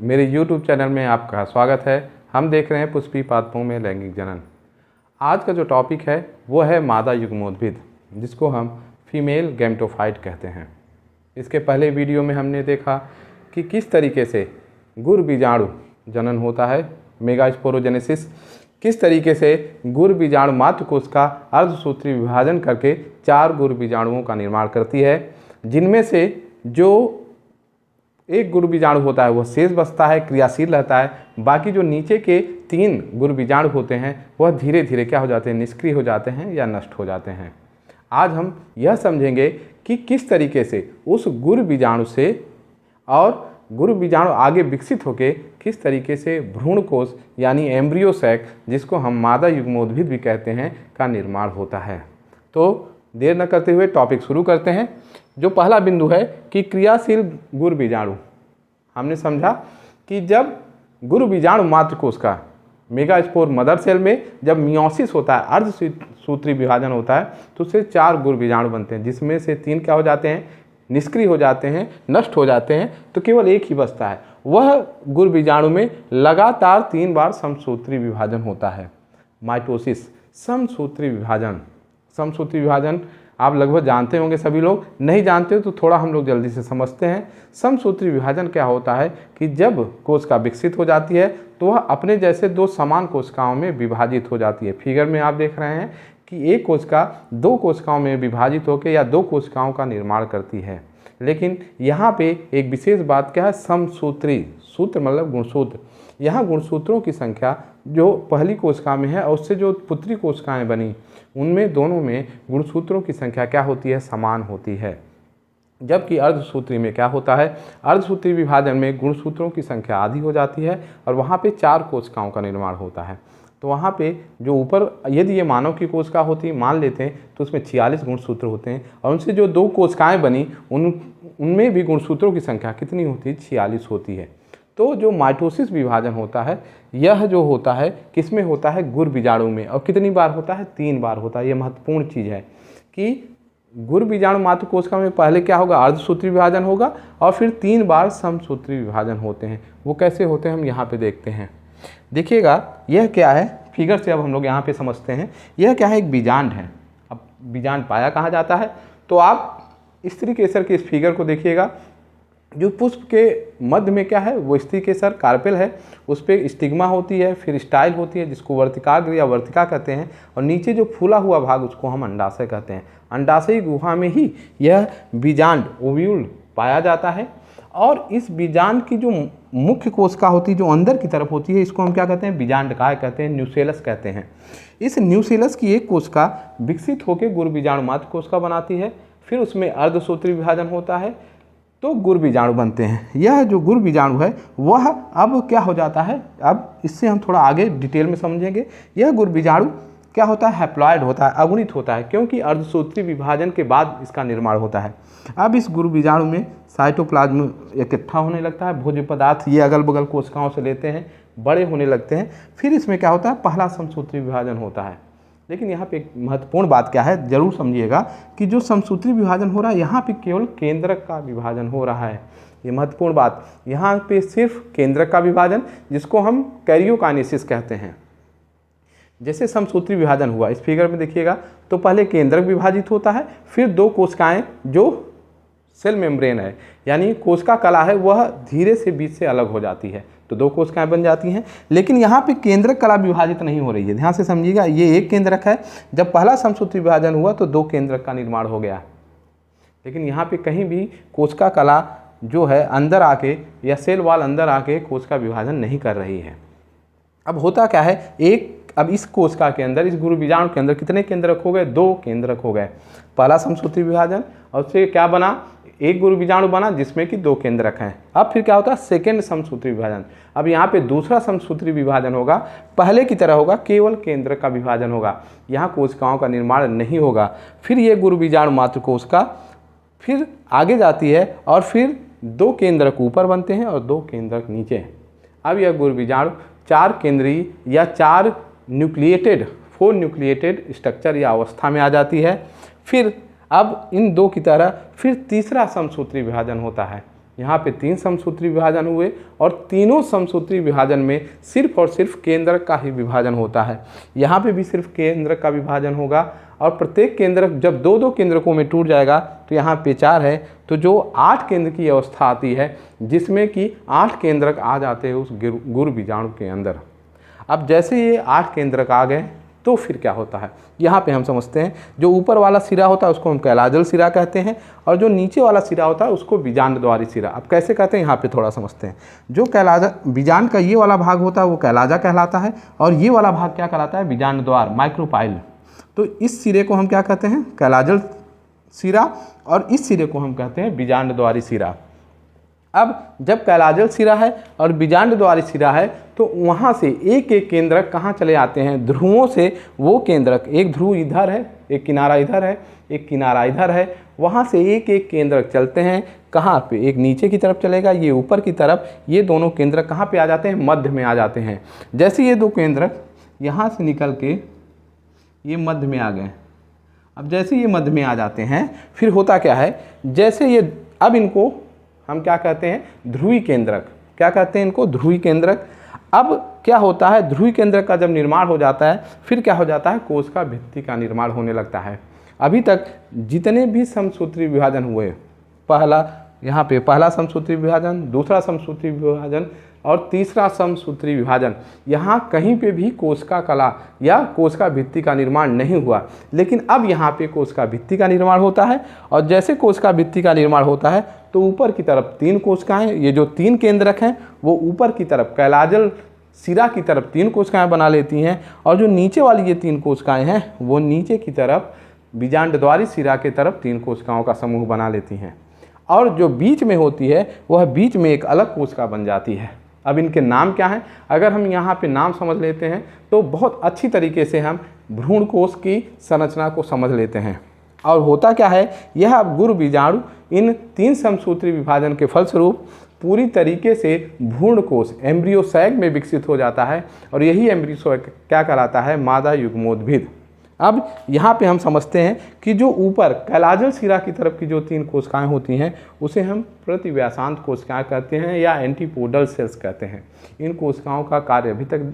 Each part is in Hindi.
मेरे YouTube चैनल में आपका स्वागत है। हम देख रहे हैं पुष्पी पादपों में लैंगिक जनन। आज का जो टॉपिक है वो है मादा युग्मोद्भिद, जिसको हम फीमेल गैमेटोफाइट कहते हैं। इसके पहले वीडियो में हमने देखा कि किस तरीके से गुर बीजाणु जनन होता है, मेगास्पोरोजेनेसिस, किस तरीके से गुर बीजाणु मातृ कोश का अर्धसूत्री विभाजन करके 4 गुर बीजाणुओं का निर्माण करती है, जिनमें से जो एक गुर बीजाणु होता है वह शेष बचता है, क्रियाशील रहता है। बाकी जो नीचे के 3 गुर बीजाणु होते हैं वह धीरे धीरे क्या हो जाते हैं, निष्क्रिय हो जाते हैं या नष्ट हो जाते हैं। आज हम यह समझेंगे कि किस तरीके से उस गुर बीजाणु से और गुर बीजाणु आगे विकसित होकर किस तरीके से भ्रूण कोश यानी एम्ब्रियो सैक, जिसको हम मादा युग्मोद्भिद भी कहते हैं, का निर्माण होता है। तो देर न करते हुए टॉपिक शुरू करते हैं। जो पहला बिंदु है कि क्रियाशील गुर बीजाणु, हमने समझा कि जब गुर बीजाणु मातृ कोश का मेगास्पोर मदर सेल में जब मियोसिस होता है, अर्धसूत्री विभाजन होता है, तो उससे 4 गुर बीजाणु बनते हैं, जिसमें से 3 क्या हो जाते हैं, निष्क्रिय हो जाते हैं, नष्ट हो जाते हैं, तो केवल एक ही बचता है। वह गुर बीजाणु में लगातार 3 बार समसूत्री विभाजन होता है। माइटोसिस, समसूत्री विभाजन। समसूत्री विभाजन आप लगभग जानते होंगे, सभी लोग नहीं जानते हो तो थोड़ा हम लोग जल्दी से समझते हैं। समसूत्री विभाजन क्या होता है कि जब कोशिका विकसित हो जाती है तो वह अपने जैसे 2 समान कोशिकाओं में विभाजित हो जाती है। फिगर में आप देख रहे हैं कि एक कोशिका 2 कोशिकाओं में विभाजित होकर या 2 कोशिकाओं का निर्माण करती है। लेकिन यहाँ पे एक विशेष बात क्या है, समसूत्री, सूत्र मतलब गुणसूत्र। यहाँ गुणसूत्रों की संख्या जो पहली कोशिका में है और उससे जो पुत्री कोशिकाएं बनी, उनमें दोनों में गुणसूत्रों की संख्या क्या होती है, समान होती है। जबकि अर्धसूत्री में क्या होता है, अर्धसूत्री विभाजन में गुणसूत्रों की संख्या आधी हो जाती है और वहाँ पे 4 कोशिकाओं का निर्माण होता है। तो वहाँ पे जो ऊपर यदि ये मानव की कोशिका होती मान लेते हैं तो उसमें 46 गुणसूत्र होते हैं और उनसे जो 2 कोशिकाएँ बनी उनमें भी गुणसूत्रों की संख्या कितनी होती है, 46 होती है। तो जो माइटोसिस विभाजन होता है, यह जो होता है किसमें होता है, गुर बीजाणु में, और कितनी बार होता है, 3 बार होता है। ये महत्वपूर्ण चीज़ है कि गुर बीजाणु मातृ कोशिका में पहले क्या होगा, अर्धसूत्री विभाजन होगा और फिर 3 बार समसूत्री विभाजन होते हैं। वो कैसे होते हैं हम यहाँ पे देखते हैं। देखिएगा यह क्या है, फिगर से अब हम लोग यहाँ पे समझते हैं। यह क्या है, एक बीजांड है। अब बीजांड पाया कहाँ जाता है, तो आप स्त्री केसर के इस फिगर को देखिएगा। जो पुष्प के मध्य में क्या है, वो स्त्री केसर कार्पेल है, उस पर स्टिग्मा होती है, फिर स्टाइल होती है जिसको वर्तिकाग्र या वर्तिका कहते हैं, और नीचे जो फूला हुआ भाग उसको हम अंडाशय कहते हैं। अंडाशयी गुहा में ही यह बीजांड ओव्यूल पाया जाता है। और इस बीजांड की जो मुख्य कोशिका होती है, जो अंदर की तरफ होती है, इसको हम क्या कहते हैं, बीजांडकाय कहते हैं, न्यूसेलस कहते हैं। इस न्यूसेलस की एक कोशिका विकसित होकर गुर बीजाणु मातृ कोशिका बनाती है, फिर उसमें अर्धसूत्री विभाजन होता है तो गुर बीजाणु बनते हैं। यह जो गुर बीजाणु है वह अब क्या हो जाता है, अब इससे हम थोड़ा आगे डिटेल में समझेंगे। यह गुर बीजाणु क्या होता है, हैप्लॉयड होता है, अगुणित होता है, क्योंकि अर्धसूत्री विभाजन के बाद इसका निर्माण होता है। अब इस गुर बीजाणु में साइटोप्लाज्म इकट्ठा होने लगता है, भोज्य पदार्थ ये अगल बगल कोशिकाओं से लेते हैं, बड़े होने लगते हैं। फिर इसमें क्या होता है, पहला समसूत्री विभाजन होता है। लेकिन यहाँ पे एक महत्वपूर्ण बात क्या है, जरूर समझिएगा कि जो समसूत्री विभाजन हो रहा है यहाँ पे केवल केंद्रक का विभाजन हो रहा है। ये महत्वपूर्ण बात, यहाँ पे सिर्फ केंद्रक का विभाजन, जिसको हम कैरियोकाइनेसिस कहते हैं। जैसे समसूत्री विभाजन हुआ, इस फिगर में देखिएगा, तो पहले केंद्रक विभाजित होता है, फिर 2 कोशिकाएं जो सेल मेम्ब्रेन है यानी कोशिका कला है, वह धीरे से बीच से अलग हो जाती है, तो 2 कोशिकाएं बन जाती हैं। लेकिन यहाँ पे केंद्रक कला विभाजित नहीं हो रही है, ध्यान से समझिएगा। ये एक केंद्रक है, जब पहला समसूत्री विभाजन हुआ तो 2 केंद्रक का निर्माण हो गया। लेकिन यहाँ पे कहीं भी कोशिका कला जो है अंदर आके या सेल वाल अंदर आके कोशिका विभाजन नहीं कर रही है। अब होता क्या है, अब इस कोशिका के अंदर, इस गुर बीजाणु के अंदर कितने केंद्रक हो गए, 2 केंद्रक हो गए। पहला समसूत्री विभाजन और उससे क्या बना, एक गुर बीजाणु बना जिसमें कि 2 केंद्रक हैं। अब फिर क्या होता है, सेकेंड समसूत्री विभाजन। अब यहाँ पे दूसरा समसूत्री विभाजन होगा, पहले की तरह होगा, केवल केंद्रक का विभाजन होगा, यहाँ कोशिकाओं का निर्माण नहीं होगा। फिर ये गुर बीजाणु मातृ कोशिका फिर आगे जाती है और फिर 2 केंद्रक ऊपर बनते हैं और 2 केंद्रक नीचे। अब यह गुर बीजाणु 4 केंद्रीय या 4 न्यूक्लिएटेड 4 न्यूक्लिएटेड स्ट्रक्चर या अवस्था में आ जाती है। फिर अब इन 2 की तरह फिर तीसरा समसूत्री विभाजन होता है। यहाँ पे 3 समसूत्री विभाजन हुए और तीनों समसूत्री विभाजन में सिर्फ और सिर्फ केंद्रक का ही विभाजन होता है। यहाँ पे भी सिर्फ केंद्रक का विभाजन होगा और प्रत्येक केंद्रक जब 2-2 केंद्रकों में टूट जाएगा तो यहाँ पे 4 है, तो जो 8 केंद्र की अवस्था आती है जिसमें कि 8 केंद्रक आ जाते हैं उस गुरु बीजाणु के अंदर। अब जैसे ये 8 केंद्रक आ गए तो फिर क्या होता है, यहाँ पे हम समझते हैं जो ऊपर वाला सिरा होता है उसको हम कैलाजल सिरा कहते हैं और जो नीचे वाला सिरा होता है उसको बीजांड द्वारी सिरा। अब कैसे कहते हैं यहाँ पे थोड़ा समझते हैं। जो कैलाजा बीजांड का ये वाला भाग होता है वो कैलाजा कहलाता है और ये वाला भाग क्या कहलाता है, बीजांड द्वार, माइक्रोपाइल। तो इस सिरे को हम क्या कहते हैं, कैलाजल सिरा, और इस सिरे को हम कहते हैं बीजांड द्वारी सिरा। अब जब कैलाजल सिरा है और बीजांड द्वारी सिरा है तो वहाँ से एक एक केंद्रक कहाँ चले आते हैं, ध्रुवों से वो केंद्रक, एक ध्रुव इधर है, एक किनारा इधर है, एक किनारा इधर है, वहाँ से एक एक केंद्रक चलते हैं कहाँ पे, एक नीचे की तरफ चलेगा, ये ऊपर की तरफ। ये दोनों केंद्रक कहाँ पे आ जाते हैं, मध्य में आ जाते हैं। जैसे ये 2 केंद्रक यहाँ से निकल के ये मध्य में आ गए। अब जैसे ये मध्य में आ जाते हैं फिर होता क्या है, जैसे ये अब इनको हम क्या कहते हैं, ध्रुवी केंद्रक। क्या कहते हैं इनको, ध्रुवी केंद्रक। अब क्या होता है, ध्रुवी केंद्रक का जब निर्माण हो जाता है फिर क्या हो जाता है, कोशिका भित्ति का निर्माण होने लगता है। अभी तक जितने भी समसूत्री विभाजन हुए, पहला यहाँ पे पहला समसूत्री विभाजन, दूसरा समसूत्री विभाजन और तीसरा समसूत्री विभाजन, यहाँ कहीं पे भी कोशिका कला या कोशिका भित्ति का निर्माण नहीं हुआ। लेकिन अब यहाँ पे कोशिका भित्ति का निर्माण होता है और जैसे कोशिका भित्ति का निर्माण होता है तो ऊपर की तरफ 3 कोशिकाएं, ये जो 3 केंद्रक हैं वो ऊपर की तरफ कैलाजल सिरा की तरफ 3 कोशिकाएं बना लेती हैं और जो नीचे वाली ये 3 कोशिकाएं हैं वो नीचे की तरफ बीजांड द्वारी सिरा के तरफ 3 कोशिकाओं का समूह बना लेती हैं और जो बीच में होती है वह बीच में एक अलग कोशिका बन जाती है। अब इनके नाम क्या हैं, अगर हम यहाँ पे नाम समझ लेते हैं तो बहुत अच्छी तरीके से हम भ्रूण कोश की संरचना को समझ लेते हैं। और होता क्या है, यह गुरु बीजाणु इन 3 समसूत्री विभाजन के फलस्वरूप पूरी तरीके से भ्रूण कोश एम्ब्रियो सैक में विकसित हो जाता है और यही एम्ब्रियो सैक क्या कहलाता है, मादा युग्मोद्भिद। अब यहाँ पे हम समझते हैं कि जो ऊपर कैलाजल सिरा की तरफ की जो 3 कोशिकाएं होती हैं उसे हम प्रतिव्यासांत कोशिकाएं कहते हैं या एंटीपोडल सेल्स कहते हैं। इन कोशिकाओं का कार्य अभी तक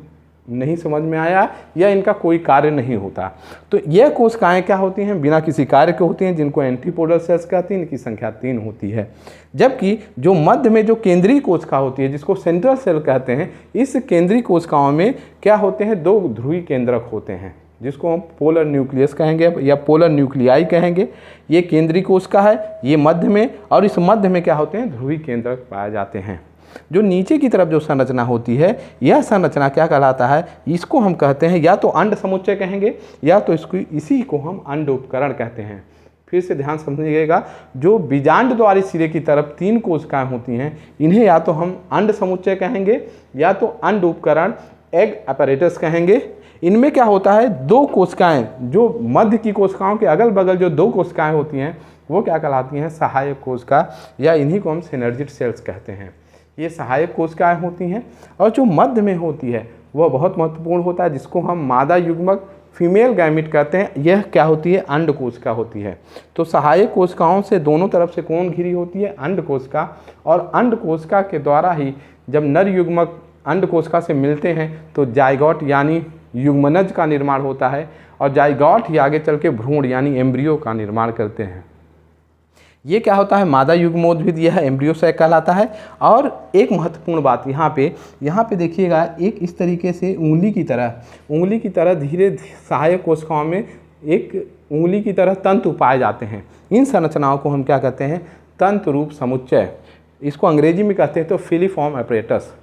नहीं समझ में आया या इनका कोई कार्य नहीं होता। तो यह कोशिकाएं क्या होती हैं, बिना किसी कार्य के होती हैं, जिनको एंटीपोडल सेल्स कहते हैं। इनकी संख्या 3 होती है। जबकि जो मध्य में जो केंद्रीय कोशिका होती है जिसको सेंट्रल सेल कहते हैं, इस केंद्रीय कोशिकाओं में क्या होते हैं, 2 ध्रुवी केंद्रक होते हैं जिसको हम पोलर न्यूक्लियस कहेंगे या पोलर न्यूक्लियाई कहेंगे। ये केंद्रीय कोशिका है, ये मध्य में, और इस मध्य में क्या होते हैं, ध्रुवी केंद्रक पाए जाते हैं। जो नीचे की तरफ जो संरचना होती है यह संरचना क्या कहलाता है, इसको हम कहते हैं या तो अंड समुच्चय कहेंगे या तो इसी को हम अंड उपकरण कहते हैं। फिर से ध्यान समझिएगा, जो बीजांड द्वारी सिरे की तरफ 3 कोशिकाएं होती हैं इन्हें या तो हम अंड समुच्चय कहेंगे या तो अंड उपकरण एग अपैरेटस कहेंगे। इनमें क्या होता है, 2 कोशिकाएं, जो मध्य की कोशिकाओं के अगल बगल जो 2 कोशिकाएं होती हैं वो क्या कहलाती हैं, सहायक कोशिका, या इन्हीं को हम सिनर्जिड सेल्स कहते हैं। ये सहायक कोशिकाएं होती हैं और जो मध्य में होती है वह बहुत महत्वपूर्ण होता है, जिसको हम मादा युग्मक फीमेल गैमिट कहते हैं। यह क्या होती है, अंड कोशिका होती है। तो सहायक कोशिकाओं से दोनों तरफ से कौन घिरी होती है, अंड कोशिका, और अंड कोशिका के द्वारा ही जब नर युग्मक अंड कोशिका से मिलते हैं तो जाइगोट यानी युग्मनज का निर्माण होता है और जाइगोट ही आगे चल के भ्रूण यानी एम्ब्रियो का निर्माण करते हैं। ये क्या होता है, मादा युग्मोद्भिद, यह एम्ब्रियो सैक कहलाता है। और एक महत्वपूर्ण बात यहाँ पे देखिएगा, एक इस तरीके से उंगली की तरह धीरे सहायक कोशिकाओं में एक उंगली की तरह तंतु पाए जाते हैं। इन संरचनाओं को हम क्या कहते हैं, तंतु रूप समुच्चय। इसको अंग्रेजी में कहते हैं तो फिलीफॉर्म अपरेटस।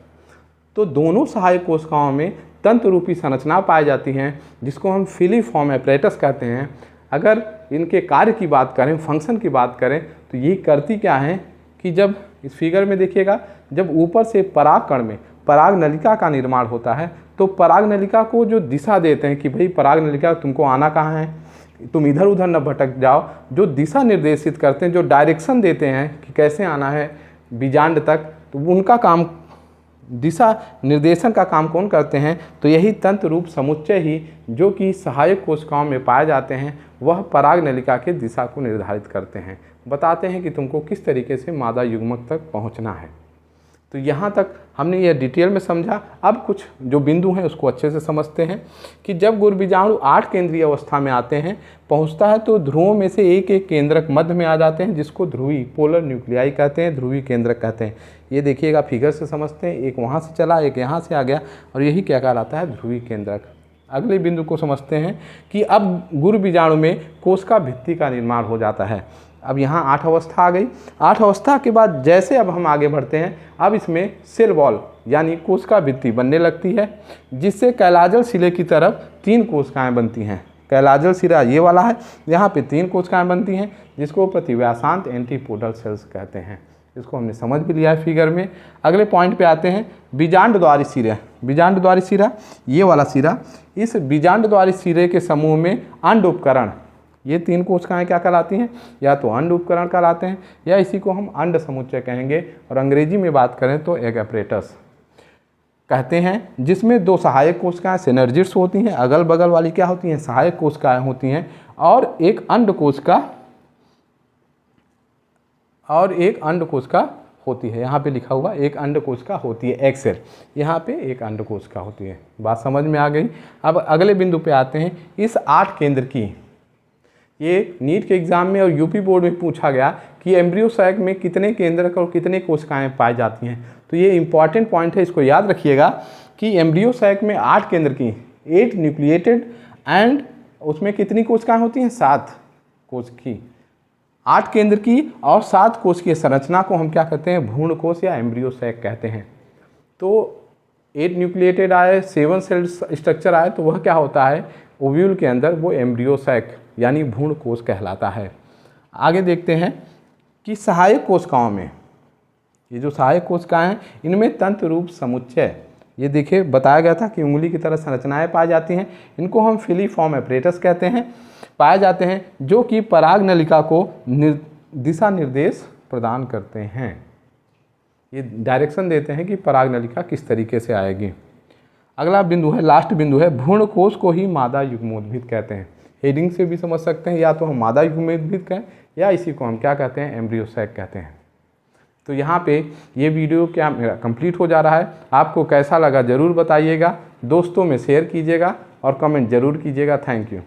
तो दोनों सहायक कोशिकाओं में तंतु रूपी संरचना पाई जाती हैं जिसको हम फिलीफॉर्म अपरेटस कहते हैं। अगर इनके कार्य की बात करें, फंक्शन की बात करें, तो ये करती क्या है कि जब इस फिगर में देखिएगा, जब ऊपर से परागकण में पराग नलिका का निर्माण होता है तो पराग नलिका को जो दिशा देते हैं कि भाई पराग नलिका तुमको आना कहाँ है, तुम इधर उधर न भटक जाओ, जो दिशा निर्देशित करते हैं, जो डायरेक्शन देते हैं कि कैसे आना है बीजांड तक, तो उनका काम, दिशा निर्देशन का काम कौन करते हैं, तो यही तंतु रूप समुच्चय ही जो कि सहायक कोशिकाओं में पाए जाते हैं, वह पराग नलिका के दिशा को निर्धारित करते हैं। बताते हैं कि तुमको किस तरीके से मादा युग्मक तक पहुंचना है। तो यहाँ तक हमने यह डिटेल में समझा। अब कुछ जो बिंदु हैं उसको अच्छे से समझते हैं कि जब गुरबीजाणु 8 केंद्रीय अवस्था में आते हैं, पहुँचता है, तो ध्रुवों में से एक एक केंद्रक मध्य में आ जाते हैं, जिसको ध्रुवी पोलर न्यूक्लियाई कहते हैं, ध्रुवी केंद्रक कहते हैं। ये देखिएगा फिगर से समझते हैं, एक वहाँ से चला, एक यहाँ से आ गया, और यही क्या कहलाता है, ध्रुवी केंद्रक। अगले बिंदु को समझते हैं कि अब गुरबीजाणु में कोशिका भित्ति का निर्माण हो जाता है। अब यहाँ 8 अवस्था आ गई। 8 अवस्था के बाद जैसे अब हम आगे बढ़ते हैं, अब इसमें सेल वॉल यानी कोशिका भित्ति बनने लगती है, जिससे कैलाजल सिरे की तरफ 3 कोशिकाएं बनती हैं। कैलाजल सिरा ये वाला है, यहाँ पे 3 कोशिकाएं बनती हैं, जिसको प्रतिव्यासांत एंटीपोडल सेल्स कहते हैं। इसको हमने समझ भी लिया है फिगर में। अगले पॉइंट पे आते हैं, बीजांडद्वारी सिरा। बीजांडद्वारी सिरा ये वाला सिरा, इस बीजांडद्वारी सिरे के समूह में अंड उपकरण, ये 3 कोशिकाएं क्या कहलाती हैं, या तो अंड उपकरण कहलाते हैं, या इसी को हम अंड समुच्चय कहेंगे, और अंग्रेजी में बात करें तो एग अपरेटस कहते हैं, जिसमें 2 सहायक कोशिकाएं सिनर्जिड्स होती हैं, अगल बगल वाली क्या होती हैं, सहायक कोशिकाएं होती हैं, और एक अंड कोशिका होती है। यहाँ पे लिखा हुआ एक अंड कोशिका होती है, एक सेल, यहाँ पे एक अंड कोशिका होती है। बात समझ में आ गई। अब अगले बिंदु पे आते हैं, इस 8 केंद्र की, ये नीट के एग्जाम में और यूपी बोर्ड में पूछा गया कि एम्ब्रियो सैक में कितने केंद्रक और कितने कोशिकाएं पाई जाती हैं। तो ये इंपॉर्टेंट पॉइंट है, इसको याद रखिएगा कि एम्ब्रियो सैक में 8 केंद्र की, 8 न्यूक्लिएटेड, एंड उसमें कितनी कोशिकाएं होती हैं, 7 कोशिकी, 8 केंद्र की और 7 कोश की संरचना को हम क्या कहते हैं, भ्रूण कोश या एम्ब्रियो सैक कहते हैं। तो 8 न्यूक्लिएटेड आए, 7 सेल स्ट्रक्चर आए, तो वह क्या होता है, ओव्यूल के अंदर वो एम्ब्रियो सैक यानी भ्रूण कोश कहलाता है। आगे देखते हैं कि सहायक कोशिकाओं में, ये जो सहायक कोशिकाएं हैं, इनमें तंत्र रूप समुच्चय, ये देखिए बताया गया था कि उंगली की तरह संरचनाएं पाई जाती हैं, इनको हम फिलीफॉर्म एपरेटस कहते हैं, पाए जाते हैं, जो कि पराग नलिका को दिशा निर्देश प्रदान करते हैं। ये डायरेक्शन देते हैं कि पराग नलिका किस तरीके से आएगी। अगला बिंदु है, लास्ट बिंदु है, भ्रूण कोश को ही मादा युग्मोद्भिद कहते हैं। हेडिंग से भी समझ सकते हैं, या तो हम मादा युग्मोद्भिद कहें, या इसी को हम क्या कहते हैं, एम्ब्रियो सैक कहते हैं। तो यहाँ पे ये वीडियो क्या मेरा कंप्लीट हो जा रहा है। आपको कैसा लगा ज़रूर बताइएगा, दोस्तों में शेयर कीजिएगा और कमेंट ज़रूर कीजिएगा। Thank you.